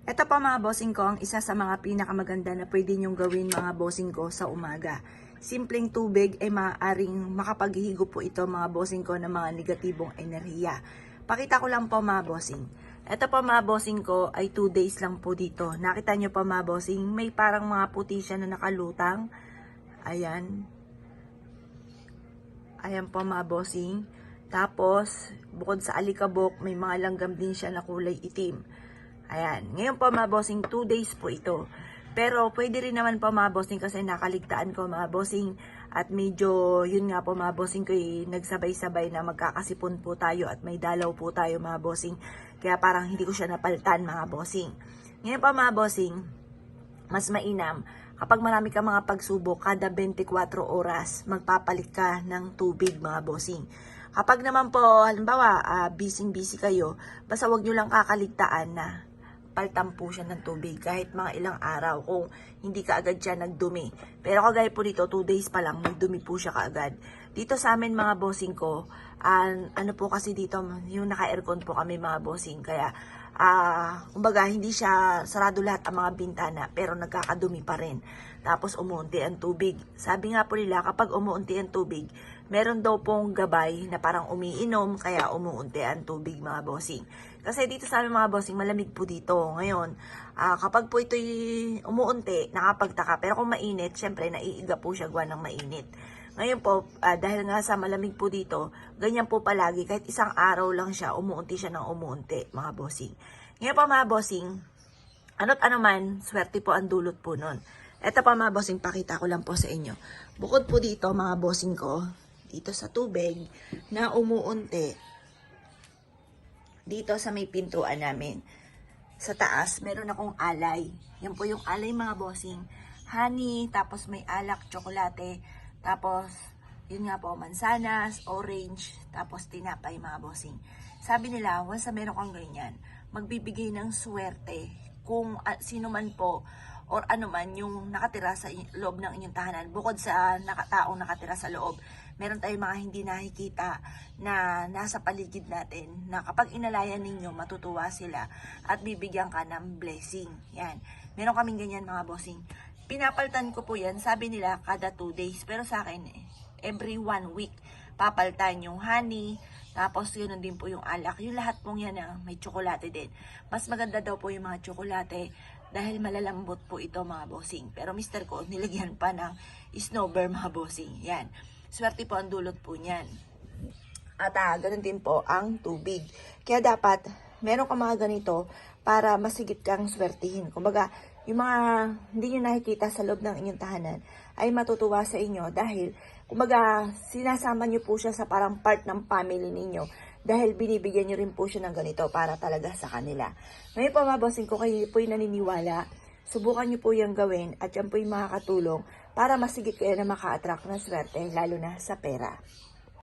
Ito pa mga bossing ko, ang isa sa mga pinakamaganda na pwede nyong gawin mga bossing ko sa umaga. Simpleng tubig ay maaaring makapaghihigo po ito mga bossing ko ng mga negatibong enerhiya. Pakita ko lang po mga bossing. Ito pa mga bossing ko ay 2 days lang po dito. Nakita nyo pa mga bossing, may parang mga puti siya na nakalutang. Ayan. Ayan po mga bossing. Tapos, bukod sa alikabok, may mga langgam din siya na kulay itim. Ayan. Ngayon po mga bossing, 2 days po ito. Pero pwede rin naman po mga bossing kasi nakaligtaan ko mga bossing. At medyo, yun nga po mga bossing ko nagsabay-sabay na magkakasipon po tayo at may dalaw po tayo mga bossing. Kaya parang hindi ko siya napalitan mga bossing. Ngayon po mga bossing, mas mainam kapag marami ka mga pagsubok, kada 24 oras magpapalit ka ng tubig mga bossing. Kapag naman po, halimbawa, busy kayo, basta wag nyo lang kakaligtaan na paltan po siya ng tubig kahit mga ilang araw kung hindi ka agad siya nagdumi. Pero kagaya po dito, 2 days pa lang, nagdumi po siya kaagad. Dito sa amin mga bossing ko, ano po kasi dito, yung naka-aircon po kami mga bossing, kaya kumbaga hindi siya sarado lahat ang mga bintana pero nagkakadumi pa rin. Tapos umuunti ang tubig. Sabi nga po nila kapag umuunti ang tubig, meron daw pong gabay na parang umiinom kaya umuunti ang tubig mga bossing. Kasi dito sa amin mga bossing malamig po dito. Ngayon, kapag po ito'y umuunti, nakapagtaka. Pero kung mainit, syempre naiiga po siya gawa ng mainit. Ngayon po, dahil nga sa malamig po dito, ganyan po palagi. Kahit isang araw lang siya, umuunti siya ng umuunti, mga bossing. Ngayon po mga bossing, ano't ano man, swerte po ang dulot po nun. Ito pa mga bossing, pakita ko lang po sa inyo. Bukod po dito, mga bossing ko, dito sa tubig, na umuunti, dito sa may pintuan namin. Sa taas, meron akong alay. Yan po yung alay mga bossing. Honey, tapos may alak, tsokolate, tapos, yun nga po, mansanas, orange, tapos tinapay mga bossing. Sabi nila, once na meron kang ganyan, magbibigay ng swerte kung sino man po or ano man yung nakatira sa loob ng inyong tahanan. Bukod sa taong nakatira sa loob, meron tayong mga hindi nakikita na nasa paligid natin na kapag inalayan ninyo, matutuwa sila at bibigyan ka ng blessing. Yan. Meron kaming ganyan mga bossing. Pinapaltan ko po yan, sabi nila kada 2 days. Pero sa akin, every 1 week, papaltan yung honey, tapos yun din po yung alak. Yung lahat pong yan may tsokolate din. Mas maganda daw po yung mga tsokolate dahil malalambot po ito mga bossing. Pero mister ko, nilagyan pa ng snowbird mga bossing. Yan. Swerte po ang dulot po niyan. At ganun din po ang tubig. Kaya dapat, meron ka mga ganito para masigit kang swertihin. Kumbaga, yung mga hindi nyo nakikita sa loob ng inyong tahanan ay matutuwa sa inyo dahil, kumbaga, sinasama nyo po siya sa parang part ng family ninyo dahil binibigyan nyo rin po siya ng ganito para talaga sa kanila. Ngayon po mga bossing ko, kayo po yung naniniwala, subukan nyo po yung gawin at yan po yung makakatulong para masigit kayo na maka-attract ng swerte, lalo na sa pera.